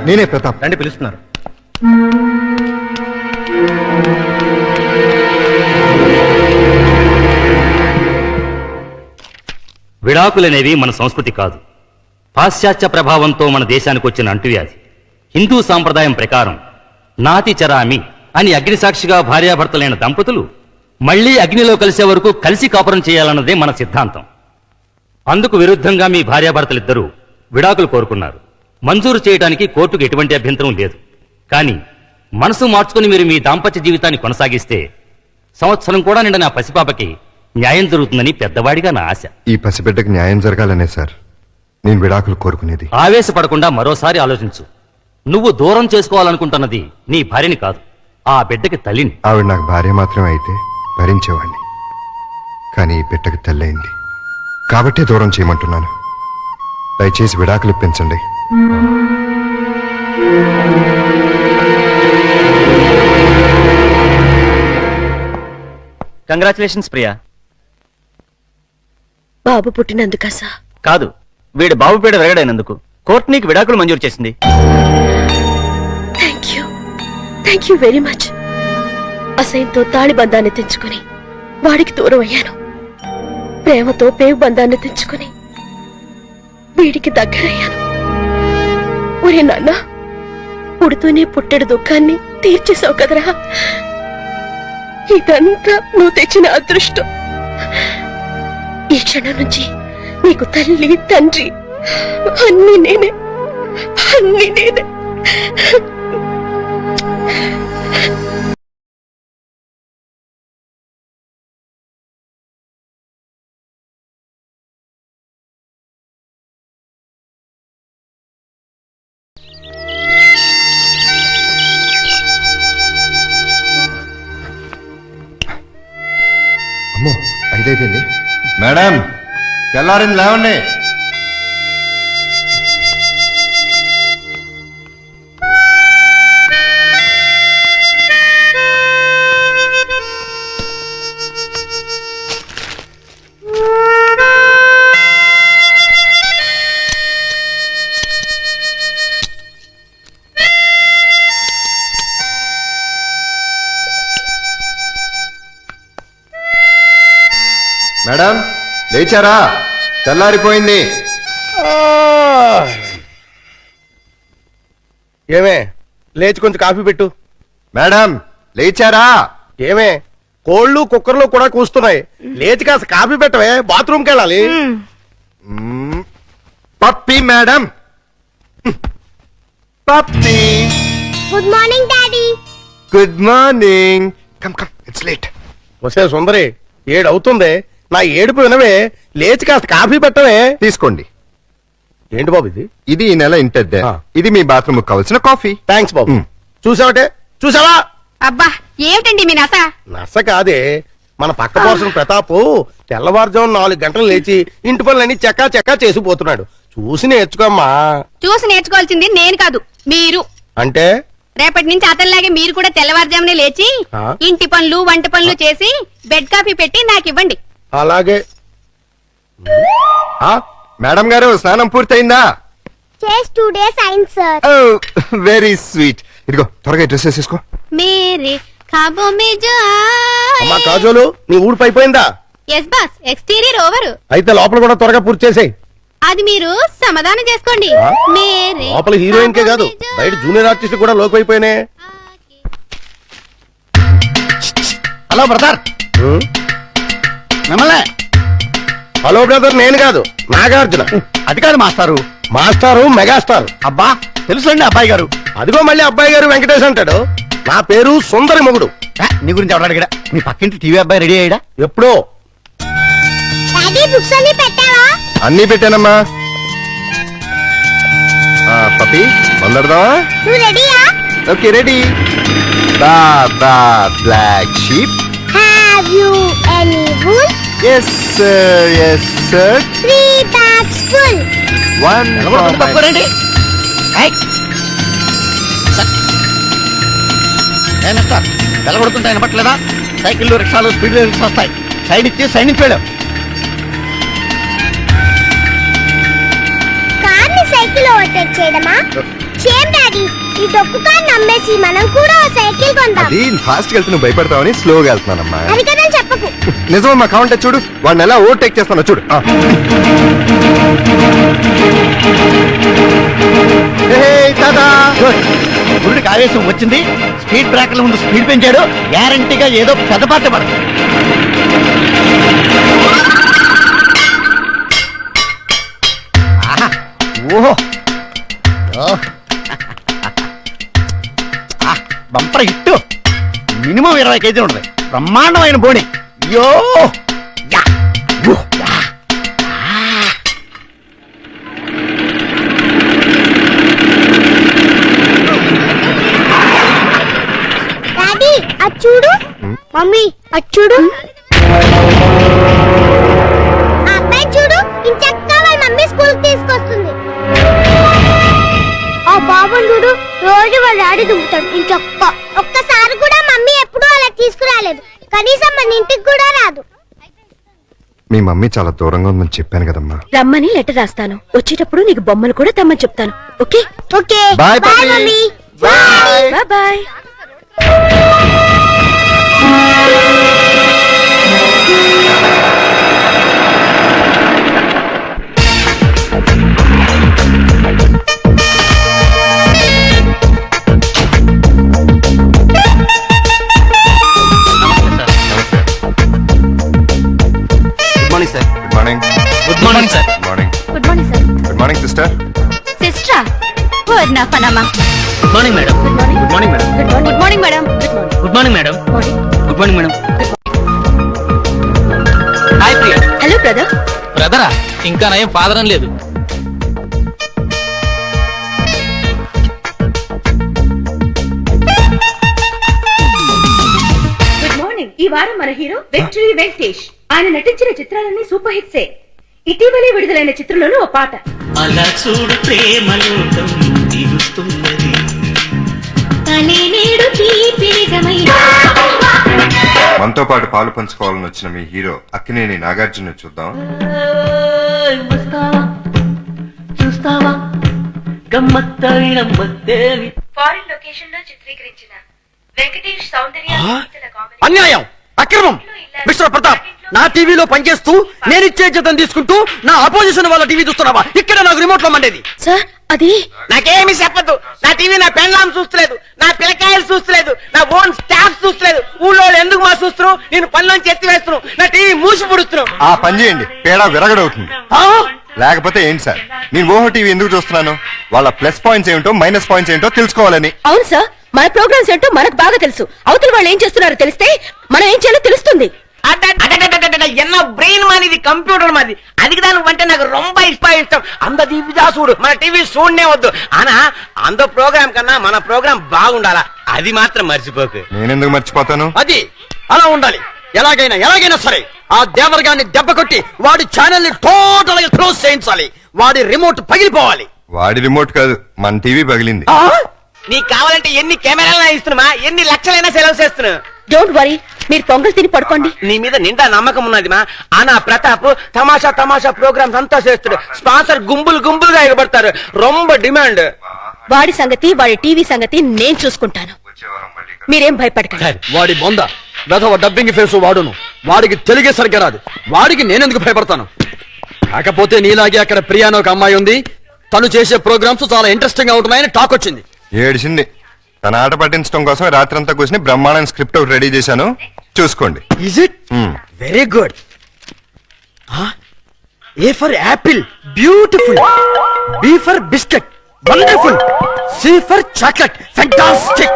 నేనే ప్రతాప్. రండి, పిలుస్తున్నారు. విడాకులనేవి మన సంస్కృతి కాదు, పాశ్చాత్య ప్రభావంతో మన దేశానికి వచ్చిన అంటువ్యాధి. హిందూ సాంప్రదాయం ప్రకారం నాతి చరామి అని అగ్నిసాక్షిగా భార్యాభర్తలైన దంపతులు మళ్లీ అగ్నిలో కలిసే వరకు కలిసి కాపురం చేయాలన్నదే మన సిద్ధాంతం. అందుకు విరుద్ధంగా మీ భార్యాభర్తలిద్దరూ విడాకులు కోరుకున్నారు. మంజూరు చేయడానికి కోర్టుకు ఎటువంటి అభ్యంతరం లేదు. కానీ మనసు మార్చుకుని మీరు మీ దాంపత్య జీవితాన్ని కొనసాగిస్తే సంవత్సరం కూడా నిండా నా పసిపాపకి న్యాయం జరుగుతుందని పెద్దవాడిగా నా ఆశ. ఈ పసిబిడ్డకి న్యాయం జరగాలనే సార్ నేను విడాకులు కోరుకునేది. ఆవేశపడకుండా మరోసారి ఆలోచించు. నువ్వు దూరం చేసుకోవాలనుకుంటున్నది నీ భార్యని కాదు, ఆ బిడ్డకి తల్లిని. ఆవిడ నాకు భార్య మాత్రమే అయితే భరించేవాడిని. కానీ ఈ బిడ్డకి తల్లయింది కాబట్టే దూరం చేయమంటున్నాను. దయచేసి విడాకులు ఇప్పించండి. కంగ్రాచులేషన్స్ ప్రియా. బాబు పుట్టినందుకా సార్? కాదు, వీడి బాబు పీడ విరగడైనందుకు కోర్టు నీకు విడాకులు మంజూరు చేసింది. Thank you very much. అసహ్యంతో తాళి బంధాన్ని తెంచుకుని వాడికి దూరం అయ్యాను. ప్రేమతో పేగు బంధాన్ని తెంచుకుని వీడికి దగ్గరయ్యాను. ఒరే నాన్న, పుడుతూనే పుట్టెడు దుఃఖాన్ని తీర్చేసావు కదరా. ఇదంతా నువ్వు తెచ్చిన అదృష్టం. ఈ క్షణం నుంచి నీకు తల్లి తండ్రి అన్ని నేనే. అమ్మో, 5 అయిపోయింది. మేడం, తెల్లారింది, లేవండి. మేడం, లేచారా? తెల్లారిపోయింది. ఏమే, లేచి కొంచెం కాఫీ పెట్టు. మేడం, లేచారా? ఏమే, కోళ్ళు కుక్కర్లు కూడా కూస్తున్నాయి. లేచి కాస్త కాఫీ పెట్టవే, బాత్రూమ్కి వెళ్ళాలి. Pappi madam, Pappi. Good morning daddy. Good morning. Come come, it's late. వస్తే సుందరి, 7 అవుతుంది. నా ఏడుపు వినవే, లేచి కాస్త కాఫీ పెట్టవే. తీసుకోండి. ఏంటి బాబు ఇది? ఇది ఈ నెల ఇంటద్దే. ఇది మీ బాత్రూమ్ కావాల్సిన కాఫీ. థ్యాంక్స్ బాబు. చూసావటే, చూసావా? అబ్బా, ఏమిటండి మీ నస? నస కాదే, మన పక్క పోర్షన్ ప్రతాపు తెల్లవారుజాము 4 గంటలు లేచి ఇంటి పనులన్నీ చెక్కా చెక్కా చేసిపోతున్నాడు. చూసి నేర్చుకోమ్మా. చూసి నేర్చుకోవాల్సింది నేను కాదు, మీరు. అంటే రేపటి నుంచి అతనిలాగే మీరు కూడా తెల్లవారుజామునే లేచి ఆ? ఇంటి పనులు వంట పనులు చేసి బెడ్ కాఫీ పెట్టి నాకు ఇవ్వండి. అలాగే. మేడం గారు స్నానం పూర్తయిందా? చేసి 2 days అయింది సార్. Very sweet. ఇదిగో త్వరగా డ్రెస్ వేసేసుకో. మేరే ఖాబో మే జో అమ్మా కాజోలు, నీ ఊడిపో అయిపోయిందా? Yes boss, exterior over. అయితే లోపల కూడా త్వరగా పూర్తి చేసేయ్. అది మీరు సమాధానం చేసుకోండి. ఆ? మేరే లోపల హీరోయిన్ కే కాదు, బయట జూనియర్ ఆర్టిస్ట్ కూడా లోకి అయిపోయినాయి. హలో బ్రదర్, మిమ్మల్ని. హలో బ్రదర్, నేను కాదు నాగార్జున. అది కాదు మాస్టారు. మాస్టారు మెగాస్టార్. అబ్బా తెలుసులేండి అబ్బాయి గారు. అదిగో మళ్ళీ అబ్బాయి గారు వెంకటేష్ అంటాడు. నా పేరు సుందరి మొగుడు. నీ గురించి ఎవరు అడిగాడా? మీ పక్కింటి టీవీ అబ్బాయి రెడీ అయ్యాడా? ఎప్పుడో. బుక్స్ అన్ని పెట్టావా? అన్నీ పెట్టానమ్మా. పప్పి వందడదామా? నువ్వు రెడీయా? Okay ready. Baa baa black sheep. Have you any wool? Yes sir, yes sir. 3 bags full. One తప్పుకోరండి. మిస్టర్ వెలగొడుతుంటే వినపట్లేదా? సైకిళ్ళు రిక్షాలు స్పీడ్ లిమిట్స్ వస్తాయి. సైడ్ ఇచ్చి సైడ్ నుంచి వెళ్ళాం. కార్ని సైకిల్ ఓవర్టేక్ చేయడమా? చేయం డాడీ, ఈ డొక్కు కార్ నమ్మేసి మనం కూడా ఓ సైకిల్ కొందాం. అది ఫాస్ట్ గా వెళ్తే నువ్వు భయపడతావని స్లోగా వెళ్తున్నానమ్మా. అది కదా చెప్పకు. నిజమమ్మా, కావంటే చూడు వాడిని ఎలా ఓవర్టేక్ చేస్తానో చూడు. గురుడికి ఆవేశం వచ్చింది. స్పీడ్ బ్రేకర్ల ముందు స్పీడ్ పెంచాడు. గ్యారంటీగా ఏదో పెద్ద పాట పడదు. ఆహా, ఓహో, బంపర్ హిట్టు. మినిమం 20 కేజీలు ఉంటుంది. బ్రహ్మాండమైన బోణి. యో యా, ఊ, యా. డాడీ అది చూడు. మమ్మీ అది చూడు. ఆ అబ్బాయి చూడు, ఇంచక్కా వాళ్ళ మమ్మీ స్కూల్ తీసుకొస్తుంది. ఆ బాబుని చూడు, రోజు వాళ్ళ డాడీ దుంపుతాడు ఇంచక్క. ఒక్కసారి కూడా మమ్మీ ఎప్పుడూ అలా తీసుకురాలేదు. కనీసం మన ఇంటికి కూడా రాదు. మీ మమ్మీ చాలా దూరంగా ఉందని చెప్పాను కదమ్మా. రమ్మని లెటర్ రాస్తాను. వచ్చేటప్పుడు నీకు బొమ్మలు కూడా తెమ్మని చెప్తాను. Okay okay bye bye mummy. Bye. Bye bye. Good morning sir. Good morning. Good morning sir. Good morning. Good morning sir. Good morning sister. సిస్టరా? ఓ నా పనమ్మా. Good morning madam. Good morning. Good morning madam. Good morning madam. Good morning. Good morning madam. Morning. Good morning madam. Hi Priya. Hello brother. బ్రదరా? ఇంకా నయం father అని లేదు. Good morning. ఈ వారం మన హీరో విక్టరీ వెంకటేష్. ఆయన నటించిన చిత్రాలన్నీ సూపర్ హిట్సే. ఇటీవలే విడుదలైన చిత్రంలోనూ ఓ పాట. అలా చూడు ప్రేమలోకం తీరుస్తున్నది. మనతో పాటు పాలు పంచుకోవాలని వచ్చిన మీ హీరో అక్కినేని నాగార్జున చూద్దాం. చూస్తావా గమ్మత్తైన మత్తేవి. ఫారిన్ లొకేషన్ లో చిత్రీకరించిన వెంకటేష్ సౌందర్య అన్యాయం, అక్రమం. మిస్టర్ ప్రతాప్, నా టీవీలో పనిచేస్తూ నేనిచ్చే జీతం తీసుకుంటూ నా అపోజిషన్ వాళ్ళ టీవీ చూస్తున్నావా? ఇక్కడ నాకు రిమోట్ లో మండేది. సార్ అది నాకేమి చెప్పదు. నా టీవీ నా పెన్లాం చూస్తలేదు, నా పిల్లకాయలు చూస్తలేదు, నా ఓన్ స్టాఫ్ చూస్తలేదు. ఊళ్ళో ఎందుకు మా చూస్తున్నావు? నేను పనిలోంచి ఎత్తి వేస్తున్నావు. నా టీవీ మూసి పుడుతున్నావు. ఆ పని చేయండి, పేడ విరగడవుతుంది. లేకపోతే ఏంటి సార్, నేను ఓహో టీవీ ఎందుకు చూస్తున్నాను? వాళ్ళ ప్లస్ పాయింట్స్ ఏమిటో మైనస్ పాయింట్స్ ఏంటో తెలుసుకోవాలని. అవును సార్, మన ప్రోగ్రామ్స్ ఏంటో మనకు బాగా తెలుసు. అవతల వాళ్ళు ఏం చేస్తున్నారో తెలిస్తే మనం ఏం చేయాలో తెలుస్తుంది. என்ன பிரெயின் மாதிரி இது கம்ப்யூட்டர் மாதிரி. அதுக்கு தான் வந்துட்டு నాకు ரொம்ப ఇష్టం. అంత టీవీ చూడు, మన టీవీ చూడనే వద్దు. ఆనా అంత ప్రోగ్రామ్ కన్నా మన ప్రోగ్రామ్ బాగుండాలా, అది మాత్రం మర్చిపోకు. నేనెందుకు మర్చిపోతాను? అది అలా ఉండాలి. ఎలాగైనా సరే ఆ దేవర్ గారిని దెబ్బ కొట్టి వాడి ఛానల్ ని టోటల్ గా క్లోజ్ చేయించాలి. వాడి రిమోట్ పగిలిపోవాలి. వాడి రిమోట్ కాదు, మన టీవీ పగిలింది. నీకు కావాలంటే ఎన్ని కెమెరాలైనా ఇస్తున్నా, ఎన్ని లక్షలైనా సెలవు చేస్తున్నా. డోంట్ వరీ, మీరు పొంగల్ తిని పడుకోండి. నీ మీద నిండా నమ్మకం ఉన్నది మా. ఆనా ప్రతాప్ తమాషా తమాషా ప్రోగ్రామ్స్ అంతా చేస్తాడు. స్పాన్సర్ గుంపులు గుంపులుగా ఎగబడతారు. రొంబ డిమాండ్. వాడి సంగతి, వాడి టీవీ సంగతి నేను చూసుకుంటాను. మీరేం భయపడకండి. వాడి బొంద వెధవ డబ్బింగ్ ఫేసు వాడును. వాడికి తెలుగే సరిగ్గా రాదు. వాడికి నేనెందుకు భయపడతాను? కాకపోతే నీలాగే అక్కడ ప్రియానో ఒక అమ్మాయి ఉంది. తను చేసే ప్రోగ్రామ్స్ చాలా ఇంట్రెస్టింగ్ గా ఉంటున్నాయని టాక్ వచ్చింది. ఏడిసింది. తన ఆట పట్టించడం కోసం రాత్రంతా కూర్చుని బ్రహ్మాండం స్క్రిప్ట్ ఒకటి రెడీ చేశాను, చూసుకోండి. Is it? Very good. A for apple, beautiful. B for biscuit, wonderful. C for chocolate, fantastic.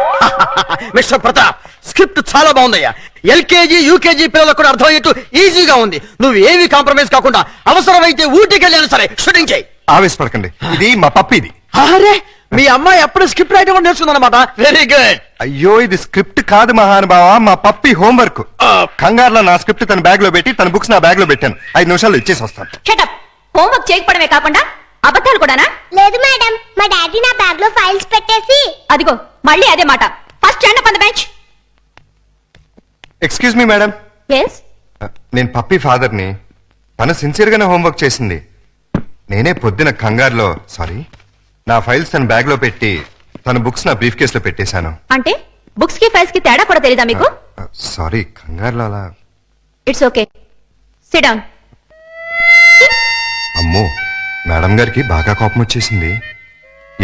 Mr. Pratap, script చాలా బాగుందయ్యా. ఎల్కేజీ యూకేజీ పిల్లలకు కూడా అర్థమయ్యేట్టు ఈజీగా ఉంది. నువ్వు ఏవి కాంప్రమైజ్ కాకుండా అవసరమైతే ఊటీకి వెళ్ళాను సరే షూటింగ్ చేయి. ఆవేశపడకండి, ఇది మా పప్పిది. అరే, మీ అమ్మాయి అప్పుడు స్క్రిప్ట్ రైటర్ నేర్చుకుందన్నమాట. Very good. అయ్యో, ఇది స్క్రిప్ట్ కాదు మహానుభావ, మా పప్పి హోంవర్క్. కంగారులో నా స్క్రిప్ట్ తన బ్యాగ్ లో పెట్టి తన బుక్స్ నా బ్యాగ్ లో పెట్టాను. 5 నిమిషాల్లో ఇచ్చేసి వస్తాను. షటప్. హోంవర్క్ చేయకపోవడమే కాకుండా అబద్ధాలు కూడానా? లేదు మేడం, మా డాడీ నా బ్యాగ్ లో ఫైల్స్ పెట్టేసి. అదిగో మళ్ళీ అదే మాట. First stand up on the bench. Excuse me madam. Yes. నేను పప్పి ఫాదర్ని. తను సిన్సియర్ గానే హోంవర్క్ చేసింది. నేనే పొద్దున కంగారులో నా ఫైల్స్ తన బ్యాగ్ లో పెట్టి తన బుక్స్ నా బ్రీఫ్ కేస్ లో పెట్టేశాను. అంటే బుక్స్ కి ఫైల్స్ కి తేడా కూడా తెలీదా మీకు? సారీ, కంగారులో అలా. It's okay, SIT down. అమ్మో, మేడం గారికి బాగా కోపం వచ్చేసింది.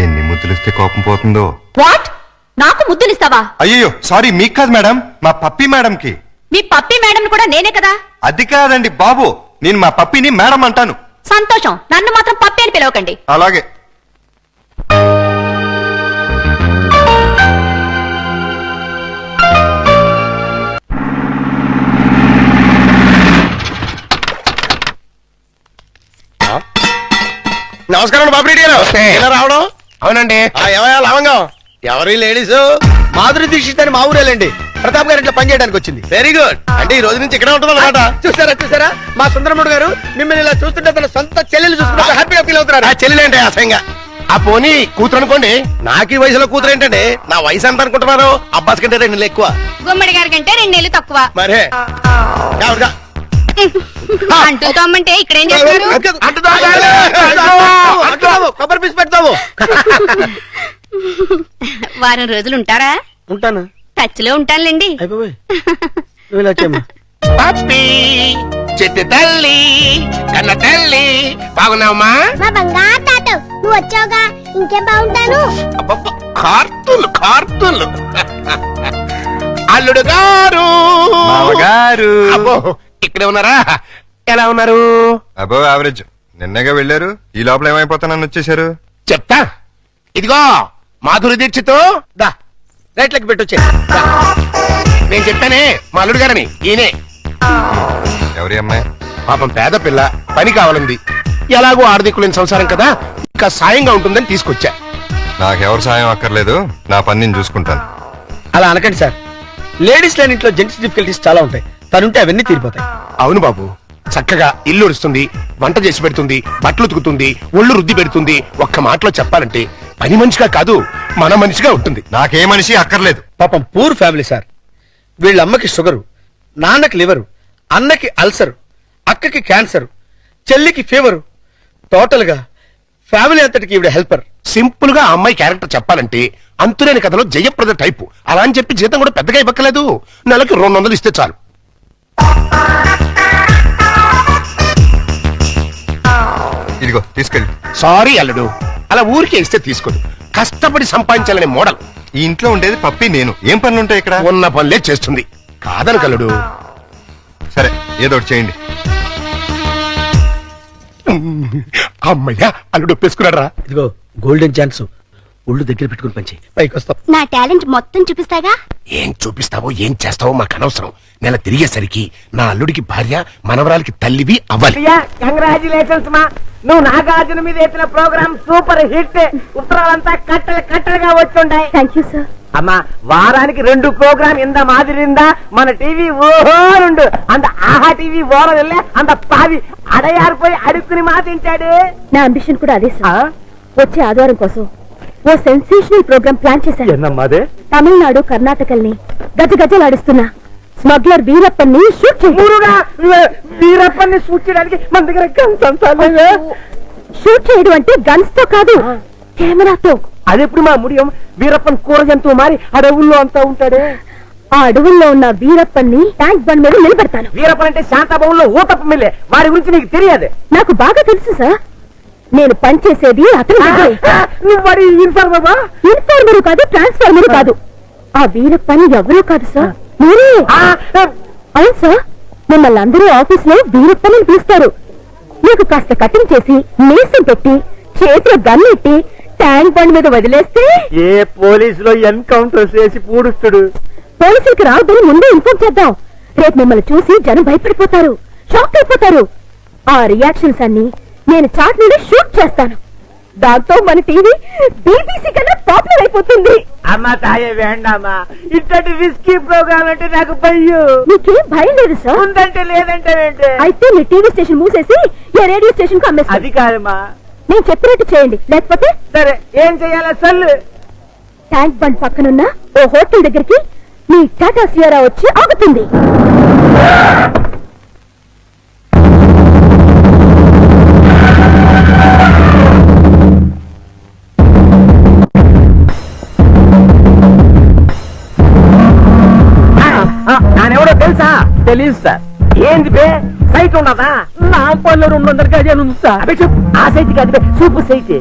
ఎన్ని ముద్దులిస్తే కోపం పోతుందో. వాట్? నాకు ముద్దులిస్తావా? అయ్యో సారీ, మీకు కాదు మేడం, మా పప్పి మేడంకి. మీ పప్పి మేడం కూడా నేనే కదా. అది కాదండి బాబు, నేను మా పప్పిని మేడం అంటాను. సంతోషం, నన్ను మాత్రం పప్పి అని పిలవకండి. అలాగే. నమస్కారం బాబురెడ్డి గారు. ఎలా రావడం? అవునండి. ఏమయ్యా లవంగం? ఎవరి లేడీస్? మాధురి దీక్షిత్ అని మా ఊరేలండి. ప్రతాప్ గారు ఇట్లా పని చేయడానికి వచ్చింది. Very good. అంటే ఈ రోజు నుంచి ఇక్కడే ఉంటుంది అనమాట. చూసారా మా సుందరముడు గారు మిమ్మల్ని ఇలా చూస్తుంటే తన సొంత చెల్లెలు చూస్తున్నట్టు హ్యాపీగా ఫీల్ అవుతున్నారు. ఆ చెల్లెలేంటే అసహ్యంగా. ఆ పోనీ కూతురు అనుకోండి. నాకు ఈ వయసులో కూతురు ఏంటంటే, నా వయసు ఎంత అనుకుంటున్నారు? అబ్బాస్ కంటే 2 నెలలు ఎక్కువ. గుమ్మడి గారి కంటే 2 నెలలు తక్కువ. మరే ఎవరుగా? అంటూ తమ్మంటే ఇక్కడ ఏం చేస్తారు? కొబ్బరి పీస్ పెడతావు. వారం రోజులు ఉంటారా? ఉంటాను. టచ్ లో ఉంటానులేండి. అయిపోయి నువ్వు ఇలా వచ్చామ్మా. పప్పి చెట్టు తల్లి కన్న తల్లి బాగున్నావమ్మా? మా బంగారు తాత, నువ్వు వచ్చావుగా, ఇంకేం బాగుంటాను. కార్తూలు అల్లుడు గారు. మామగారు. అబ్బో, ఇక్కడే ఉన్నారా? ఎలా ఉన్నారు? అబో యావరేజ్. నిన్నగా వెళ్ళారు, ఈ లోపల ఏమైపోతానని వచ్చేసారు. చెప్తా. ఇదిగో మాధురి దీక్షితో దా రైట్లకి పెట్టొచ్చే. నేను చెప్పానే మా అల్లుడు గారని. ఈయనే. ఎవరి అమ్మాయి? పాపం పేద పిల్ల, పని కావాలంది. ఎలాగో ఆర్థికులేని సంసారం కదా, ఇంకా సాయంగా ఉంటుందని తీసుకొచ్చా. నాకెవరు సాయం అక్కర్లేదు, నా పని నేను చూసుకుంటాను. అలా అనకండి సార్. లేడీస్ లేని ఇంట్లో జెంట్స్ డిఫికల్టీస్ చాలా ఉంటాయి. తనుంటే అవన్నీ తీరిపోతాయి. అవును బాబు, చక్కగా ఇల్లు ఉడుస్తుంది, వంట చేసి పెడుతుంది, బట్టలు ఉతుకుతుంది, ఒళ్ళు రుద్ది పెడుతుంది. ఒక్క మాటలో చెప్పాలంటే పని మనిషిగా కాదు, మన మనిషిగా ఉంటుంది. నాకే మనిషి అక్కర్లేదు. పాపం పూర్ ఫ్యామిలీ సార్. వీళ్ళ అమ్మకి షుగరు, నాన్నకి లివరు, అన్నకి అల్సరు, అక్కకి క్యాన్సర్, చెల్లికి ఫీవరు. టోటల్ గా ఫ్యామిలీ అంతటికి ఈవిడ హెల్పర్. సింపుల్ గా ఆ అమ్మాయి క్యారెక్టర్ చెప్పాలంటే అంతులేని కథలో జయప్రద టైపు. అలా అని చెప్పి జీతం కూడా పెద్దగా ఇవ్వక్కలేదు. నెలకి 200 ఇస్తే చాలు. ఇదిగో తీసుకెళ్ళి. సారీ అల్లుడు, అలా ఊరికే ఇస్తే తీసుకోదు. కష్టపడి సంపాదించాలనే మోడల్. ఈ ఇంట్లో ఉండేది పప్పి నేను. ఏం పనులుంటాయి ఇక్కడ? ఉన్న పనులే చేస్తుంది. కాదని కల్లుడు. సరే, ఏదో ఒకటి చేయండి. అమ్మయ్యా, అల్లుడు ఒప్పేసుకున్నాడు రా. ఇదిగో గోల్డెన్ ఛాన్స్. ఒళ్ళు దగ్గర పెట్టుకుని పంచి పైకి వస్తాం. నా టాలెంట్ మొత్తం చూపిస్తాగా. ఏం చూపిస్తావో ఏం చేస్తావో మాకు అనవసరం. నెల తిరిగేసరికి నా అల్లుడికి భార్య, మనవరాలకి తల్లివి అవ్వాలి. కంగ్రాచులేషన్స్ మా. నువ్వు నాగార్జున మీద ఎత్తిన ప్రోగ్రామ్ సూపర్ హిట్. ఉత్తరాలంతా కట్టలుగా వచ్చుంటాయి. Thank you sir. అమ్మా, వారానికి 2 ప్రోగ్రామ్ ఇంత మాదిరిందా మన టీవీ? ఓహోరుండు అంత ఆహా టీవీ ఓరలే అంత పావి అడయారిపోయి అడుక్కుని మా తింటాడు. నా అంబిషన్ కూడా అదే సార్. వచ్చే ఆదివారం కోసం ఓ సెన్సేషనల్ ప్రోగ్రామ్ ప్లాన్ చేశాను. ఎన్నమ్మాదే? తమిళనాడు కర్ణాటకల్ని గజగజలాడిస్తున్నా స్మగ్లర్ వీరప్పన్ని షూట్ వీరప్పని షూట్ చేయడానికి మన దగ్గర షూట్ చేయడం అంటే గన్స్ తో కాదు, కెమెరాతో. అదెప్పుడు మా ముడియం వీరప్పన్ కూర జంతువు మారి అడవుల్లో అంతా ఉంటాడే. ఆ అడవుల్లో ఉన్న వీరప్పన్ని ట్యాంక్ బండ్ మీద నిలబెడతాను. వీరప్పన్ అంటే శాంతాభవన్లో ఊతప్ప మిల్లే, వారి గురించి నీకు తెలియదు. నాకు బాగా తెలుసు సార్. నేను పనిచేసేది అతని దగ్గరే. నువ్వు వాడి ఇన్ఫార్మర్? ఇన్ఫార్మర్ కాదు, ట్రాన్స్ఫార్మర్ కాదు. ఆ వీరప్పని ఎవరూ కాదు సార్, మీరే. అవును సార్, మిమ్మల్ని అందరూ ఆఫీస్ లో వీరప్పని పిలుస్తారు. మీకు కాస్త కటింగ్ చేసి మీసం పెట్టి చేతిలో గన్ ఎట్టి ట్యాంక్ బండ్ మీద వదిలేస్తే ఏ పోలీసులో ఎన్కౌంటర్ చేసి పూడుస్తుడు. పోలీసులకి రావద్దని ముందే ఇన్ఫార్మ్ చేద్దాం. రేపు మిమ్మల్ని చూసి జనం భయపడిపోతారు, షాక్ అయిపోతారు. ఆ రియాక్షన్స్ అన్ని నేను చాట్ నుండి షూట్ చేస్తాను. దాంతో మన టీవీ బీబీసీ కన్నా పాపులర్ అయిపోతుంది. అమ్మా తాయే వేండామా, ఇట్లాంటి రిస్కీ ప్రోగ్రామ్ అంటే నాకు భయం. నీకేం భయం లేదు సార్? ఉందంటే లేదంటే అయితే మీ టీవీ స్టేషన్ మూసేసి ఏ రేడియో స్టేషన్ కు అమ్మేస్తాను. అది కాదమ్మా, నేను చెప్పినట్టు చేయండి, లేకపోతే సరే ఏం చెయ్యాలా సల్లు. ట్యాంక్ బండ్ పక్కనున్న ఓ హోటల్ దగ్గరికి మీ టాటా సియరా వచ్చి ఆగుతుంది. నానెవడో తెలుసా? తెలియదు సార్. ఏంది బే, సైట్ ఉన్నదా? నా పనులు 200 గజాలు ఉంది సార్. అదే చెప్పు, ఆ సైట్ కాదు బే, చూపు సైట్.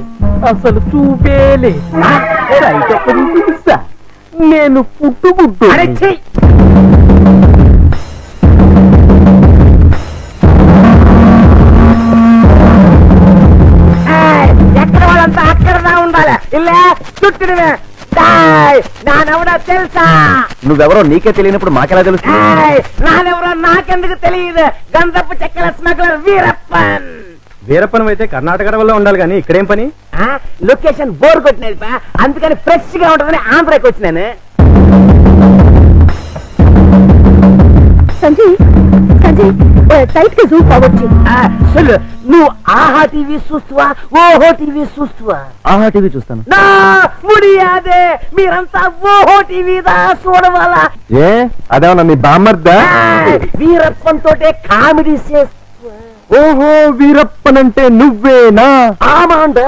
అసలు చూపేలే సైట్ ఎక్కడుంది సార్? నేను పుట్టు ఎక్కడ వాళ్ళంతా అక్కడ ఉండాలి. ఇలా చుట్టూనే నానెవడో తెలుసా? నువ్వెవరో నీకే తెలియనప్పుడు మాకెలా తెలుస్తుంది? నానెవరో నాకెందుకు తెలియదు. గంధపు చెక్కల స్మగ్లర్ వీరప్పన్. వీరప్పనం అయితే కర్ణాటక అడవుల్లో ఉండాలి కానీ ఇక్కడేం పని? లొకేషన్ బోర్ కొట్టినది, అందుకని ఫ్రెష్ గా ఉంటుందని ఆంధ్రాకి వచ్చినాను. సంజయ్ సంజయ్ సైట్ కి జూమ్ ఫార్వర్డ్ చెయ్యి. నువ్వు ఆహా టీవీ చూస్తువా, ఓహో టీవీ చూస్తువా? ఆహా టీవీ చూస్తాను. నా ముడియాదే, మీరంతా ఓహో టీవీదా చూడవాలా? ఏ అదేమన్నా నీ బామ్మర్దా? వీరప్పన్ తోటే కామెడీ చేస్తా. ఓహో వీరప్పన్ అంటే నువ్వేనా? ఆమాండ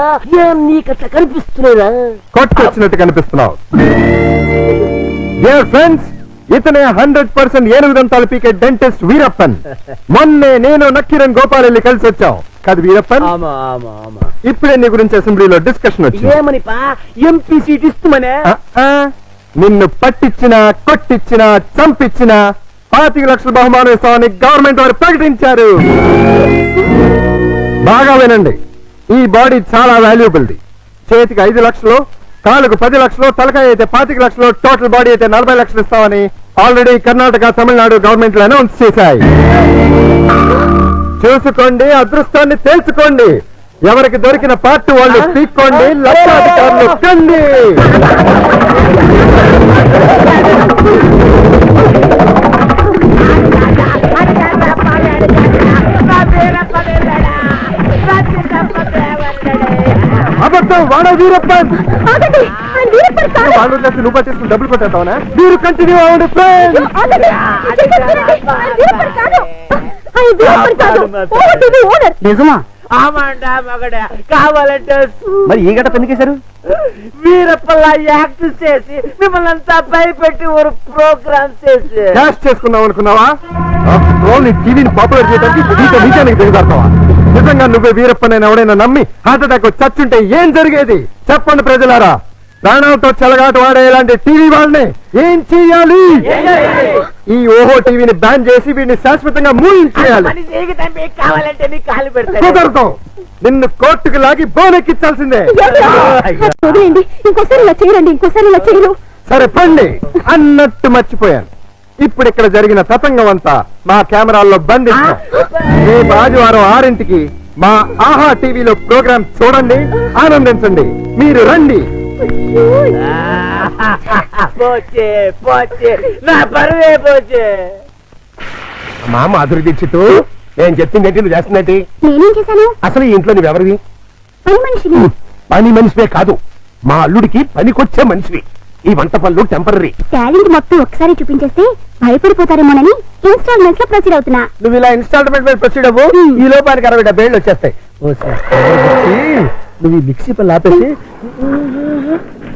ఏం నీకట్లా కనిపిస్తున్నారా? కొట్టుకొచ్చినట్టు కనిపిస్తున్నావు. డియర్ ఫ్రెండ్స్, ఇతనే 100% ఏనుగు దంతాలు పీకే డెంటిస్ట్ వీరప్పన్. మొన్నే నేను నక్కిరన్ గోపాల్ వెళ్ళి కలిసి వచ్చాం కాదు వీరప్పన్? ఇప్పుడే నీ గురించి అసెంబ్లీలో డిస్కషన్ వచ్చింది. ఏమని పా, ఎంపీ సీట్ ఇస్తుమనే? నిన్ను పట్టించినా కొట్టించినా చంపించినా 25 లక్షల బహుమానం ఇస్తామని గవర్నమెంట్ వారు ప్రకటించారు. బాగా వినండి, ఈ బాడీ చాలా వాల్యుబుల్ది. చేతికి 5 లక్షలు, కాలుకు 10 లక్షలు, తలకాయ అయితే 25 లక్షలు, టోటల్ బాడీ అయితే 40 లక్షలు ఇస్తామని ఆల్రెడీ కర్ణాటక, తమిళనాడు గవర్నమెంట్లు అనౌన్స్ చేశాయి. చూసుకోండి, అదృష్టాన్ని తెలుసుకోండి. ఎవరికి దొరికిన పార్ట్ వాళ్ళు తీసుకోండి, లక్షాధికారులు కండి. అబద్ధం, వాడా వీరప్పన్. వాళ్ళు చేసి నువ్వు పట్టేసుకుని డబ్బులు కొట్టేస్తావనా? మీరు కంటిన్యూ అవ్వండి ఫ్రెండ్స్. నిజమా? ఆమండా మగడా కావాలంటే మరి ఈ గడ పెందుకేశారు? వీరప్పల్లా యాక్ట్ చేసి మిమ్మల్ని అంతా భయపెట్టి ఒక ప్రోగ్రామ్ చేసి క్యాష్ చేసుకుందాం అనుకున్నావా? నీ టీవీని పాపులర్ చేయడానికి నీచానికి దిగుతావా? నిజంగా నువ్వే వీరప్పని ఎవడైనా నమ్మి హార్ట్ అటాక్ చచ్చుంటే ఏం జరిగేది? చెప్పండి ప్రజలారా. ప్రాణాలతో చెలగాటు వాడే ఇలాంటి టీవీ వాళ్ళని ఏం చెయ్యాలి? ఈ ఓహో టీవీని బ్యాన్ చేసి వీడిని శాశ్వతంగా మూయించేయాలి. కావాలంటే నీ కాలు పెడతాను. కుదరదు, నిన్ను కోర్టుకు లాగి బోనెక్కించాల్సిందే. వదిలేండి, ఇంకోసారి ఇలా చేయరండి, ఇంకోసారి ఇలా చేయరు. సరే పండి అన్నట్టు మర్చిపోయాను. ఇప్పుడు ఇక్కడ జరిగిన తతంగం అంతా మా కెమెరాల్లో బంధిస్తాం. రేపు ఆదివారం 6ంటికి మా ఆహా టీవీలో ప్రోగ్రాం చూడండి, ఆనందించండి. మీరు రండి. పోచే పోచే నా పరువే పోచే. మా మాధురి దీక్షిత్, నేను చెప్పింది ఏంటి, నువ్వు చేస్తున్నట్టు? నేనేం చేశాను? అసలు ఈ ఇంట్లో నువ్వెవరివి? పని మనిషిని. పని మనిషివే కాదు, మా అల్లుడికి పనికొచ్చే మనిషివి. ఈ వంట పనులు టెంపరీ. టాలెంట్ మొత్తం ఒకసారి చూపించేస్తే భయపడిపోతారేమోనని ఇన్స్టాల్మెంట్స్ లో ప్రొసీడ్ అవుతున్నా. నువ్వు ఇలా ఇన్స్టాల్మెంట్ మీద ప్రొసీడ్ అవ్వు, ఈ లోపానికి 60-70 వచ్చేస్తాయి. నువ్వు ఈ మిక్సీ పనులు ఆపేసి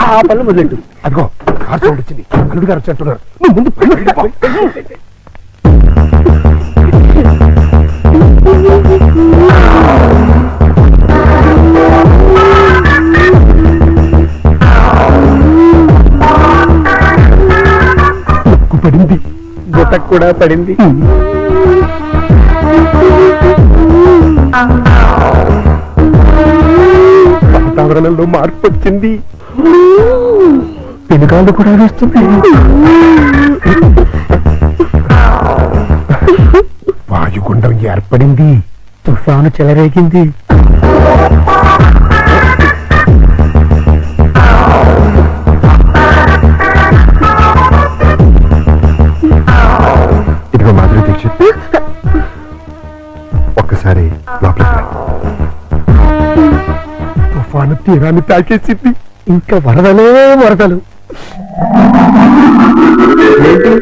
ఆ పనులు మొదలెట్టు. అదిగో కార్ సౌండ్ వచ్చింది, అల్లుడు గారు వచ్చేట్టున్నారు. నువ్వు ముందు పనులు వెళ్ళిపో. పడింది, గుట్టకు కూడా పడింది. వాతావరణంలో మార్పు వచ్చింది, పెనుగాళ్ళు కూడా వేస్తుంది. వాయుగుండం ఏర్పడింది, తుఫాను చెలరేగింది. ఇదిగో మాధురి దీక్షిత్, ఒక్కసారి లోపలికి రా. తుఫాను తీరాన్ని తాకేసింది, ఇంకా వరదలే వరదలు.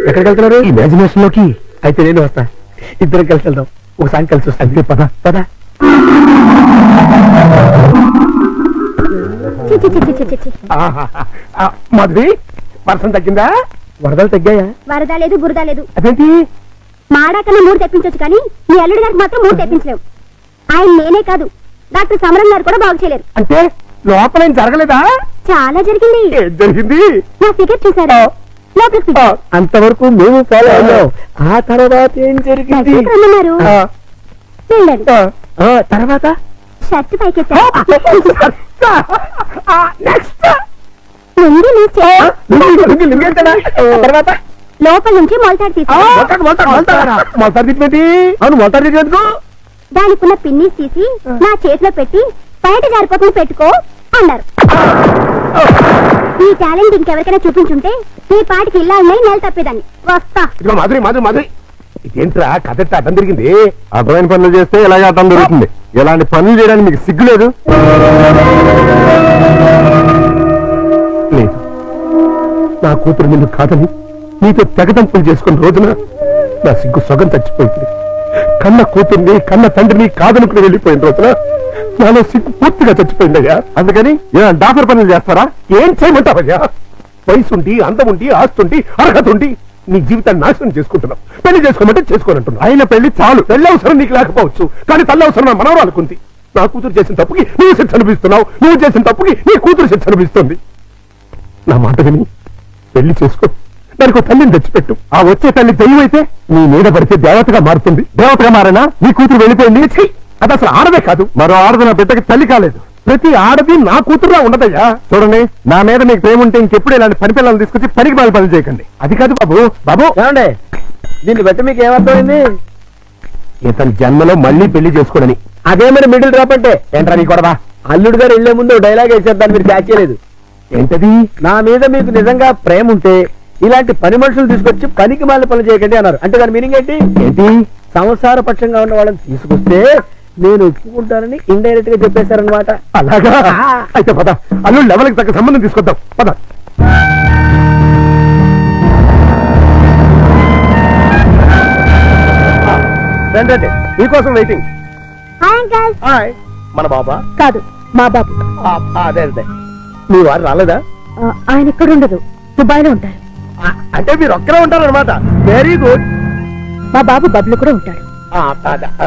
ఎక్కడికి వెళ్తున్నారు? ఇమాజినేషన్ లోకి. అయితే నేను వస్తా, ఇద్దరం కలిసి వెళ్దాం. ఒకసారి కలిసి వస్తా. అంతే, పద పద. మాధురి, వర్షం తగ్గిందా? వరదలు తగ్గాయా? వరద లేదు బురద లేదు. అదేంటి? మాడాకన్నా 3 తెప్పించొచ్చు కానీ మీ అల్లుడి గారికి మాత్రం 3 తెప్పించలేవు. ఆయన నేనే కాదు, డాక్టర్ సమరం గారు కూడా బాగు చేయలేరు. అంటే లోపల ఏం జరగలేదా? చాలా జరిగింది. ఏం జరిగింది? నా ఫిగర్ చూసారా? లోపలికి పిలిచి అంతవరకు మేము ఫాలో అయ్యాం. ఆ తర్వాత ఏం జరిగింది? దగ్గరికి రమ్మన్నారు. వెళ్ళారు. తర్వాత షర్ట్ పైకెత్తారు. నెక్స్ట్ లుంగీ లేచారు. తర్వాత లోపల నుంచి మొలతాడు తీసారు. మొలతాడు తిప్పేది. అవును, మొలతాడు ఎందుకు? దానికున్న పిన్నీస్ తీసి నా చేతిలో పెట్టి బయట జారిపోకుండా పెట్టుకో అన్నారు. ఈ టాలెంట్ ఇంకెవరికైనా చూపించుంటే ఈ పాటికి ఇలా ఉన్నాయి, నెల తప్పేదాన్ని. వస్తా. ఇదిగో మాధురి, మాధురి, మాధురి, ఇదేంట్రా కథ అడ్డం తిరిగింది? అర్థమైన పనులు చేస్తే ఇలాగే అర్థం దొరుకుతుంది. ఇలాంటి పనులు చేయడానికి మీకు సిగ్గు లేదు? లేదు, నా కూతురు నిన్ను కాదని నీతో తెగదంపులు చేసుకున్న రోజున నా సిగ్గు సొగం చచ్చిపోయింది. కన్న కూతుర్ని కన్న తండ్రిని కాదనుకుని వెళ్ళిపోయిన రోజున నాలో సిగ్గు పూర్తిగా చచ్చిపోయిందయ్యా. అందుకని ఇలా డాఫర్ పనులు చేస్తారా? ఏం చేయమంటావయ్యా? వయసుండి, అందముండి, ఆస్తుండి, అర్హత ఉండి నీ జీవితాన్ని నాశనం చేసుకుంటున్నావు. పెళ్లి చేసుకోమంటే చేసుకోనంటున్నావు. అయిన పెళ్లి చాలు. పెళ్లి అవసరం నీకు లేకపోవచ్చు, కానీ తల్లి అవసరం నా మనవరాలకుంది. నా కూతురు చేసిన తప్పుకి నువ్వు శిక్ష అనిపిస్తున్నావు, నువ్వు చేసిన తప్పుకి నీ కూతురు శిక్ష అనిపిస్తుంది. నా మాట విని పెళ్లి చేసుకో, దానికి తల్లిని తెచ్చిపెట్టు. ఆ వచ్చే తల్లి దెయ్యం అయితే నీ మీద పడితే దేవతగా మారుతుంది. దేవతగా మారేనా? నీ కూతురు వెళ్ళిపోయింది. ఛీ! అది అసలు ఆడదే కాదు. మరో ఆడది నా బిడ్డకి తల్లి కాలేదు. ప్రతి ఆడది నా కూతురులా ఉండదయ్యా. చూడండి, నా మీద మీకు ప్రేమ ఉంటే ఇంకెప్పుడు ఇలాంటి పని పిల్లల్ని తీసుకొచ్చి పనికి మాలి పనులు చేయకండి. అది కాదు బాబు. బాబు, ఏమండి, దీన్ని బట్టి మీకు ఏమర్థమైంది? ఇతని జన్మలో మళ్ళీ పెళ్లి చేసుకోడని. అదే మరి మిడిల్ డ్రాప్ అంటే ఏంట్రా నీ గొడవ? అల్లుడు గారు వెళ్లే ముందు డైలాగ్ వేసారు, దాన్ని మీరు క్యాచ్ చేయలేదు. ఏంటది? నా మీద మీకు నిజంగా ప్రేమ ఉంటే ఇలాంటి పని మనుషులు తీసుకొచ్చి పనికి మాలిన పనులు చేయకండి అన్నారు. అంటే దాని మీనింగ్ ఏంటి? ఏంటి? సంసార పక్షంగా ఉన్న వాళ్ళని తీసుకొస్తే నేను ఒప్పుకుంటానని ఇండైరెక్ట్ గా చెప్పేశారనమాట. అలాగా? అయితే పద, అల్లుడు లెవెల్కి తగ్గ సంబంధం తీసుకొద్దాం. పద. రండి, మీకోసం వెయిటింగ్. Hi uncle. హాయ్. మన బాబా? కాదు, మా బాబు. అదే అదే. మీ వారు రాలేదా? ఆయన ఇక్కడ ఉండదు, దుబాయ్ లో ఉంటారు. అంటే మీరు ఒక్కరే ఉంటారనమాట. Very good. మా బాబు బబ్లు కూడా ఉంటాడు.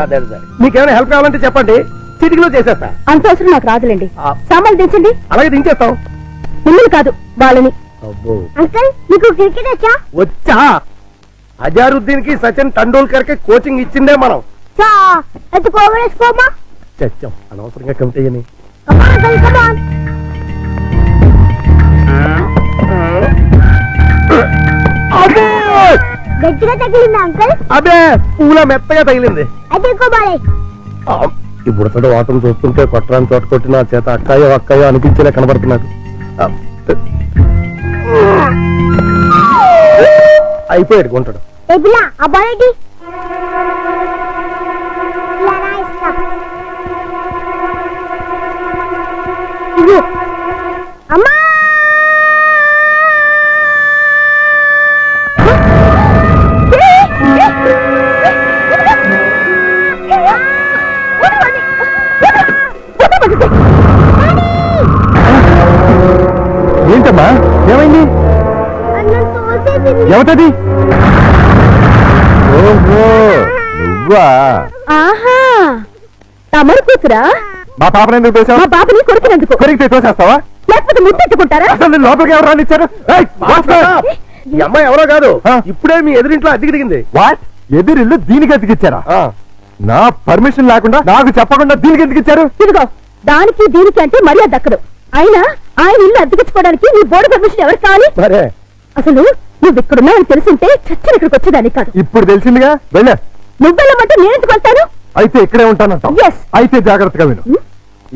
అదే. మీకేమైనా హెల్ప్ కావాలంటే చెప్పండి, చిటికలో చేసేస్తా. అంత అవసరం నాకు రాదులేండి. సామాన్లు దించండి. అలాగే దించేస్తాం. మిమ్మల్ని కాదు, వాళ్ళని. అంకల్, మీకు క్రికెట్ వచ్చా? వచ్చా? అజారుద్దీన్ కి సచిన్ టెండూల్కర్ కి కోచింగ్ ఇచ్చిందే మనం. ఎత్తుకోమా. చచ్చాం అనవసరంగా కమిటీ అని. గట్టిగా తగిలింది అంకల్. అదే పూల మెత్తగా తగిలింది. అయితే ఎక్కువ ఇప్పుడు వాటం చూస్తుంటే కొట్టరాని చోట కొట్టి నా చేత అక్కాయో అక్కాయో అనిపించేలా కనబడుతున్నాడు. అయిపోయాడు కొంటాడు. అబ్బాయి అమ్మా ఎవతది? ఓహో నువ్వా? ఆహా తమరు కూతురా? మా పాపను ఎందుకు మా తోసావు? బాబుని కొరికినందుకు. కొరికితే తోసేస్తావా? లేకపోతే ముద్దెట్టుకుంటారా? అసలు నేను లోపలికి ఎవరు రానిచ్చారు? ఏయ్, వాచ్మెన్! ఈ అమ్మాయి ఎవరో కాదు, ఆ. ఇప్పుడే మీ ఎదురింట్లో అద్దెకి దిగింది. వాట్? ఎదురిల్లు దీనికి ఎత్తికిచ్చారా? నా పర్మిషన్ లేకుండా నాకు చెప్పకుండా దీనికి ఎందుకు ఇచ్చారు? ఇదిగో దానికి దీనికి అంటే మర్యాద దక్కదు. అయినా ఆయన ఇల్లు అద్దెకించుకోవడానికి నీ బోర్డు పర్మిషన్ ఎవరికి కావాలి? మరే అసలు నువ్వు ఇక్కడున్నావని తెలుసుంటే చచ్చిన ఇక్కడికి వచ్చేదాన్ని కాదు. ఇప్పుడు తెలిసిందిగా వెళ్ళా. నువ్వెళ్ళమంటే నేను ఎందుకు వెళ్తాను? అయితే ఇక్కడే ఉంటానంటావు. Yes. అయితే జాగ్రత్తగా విను.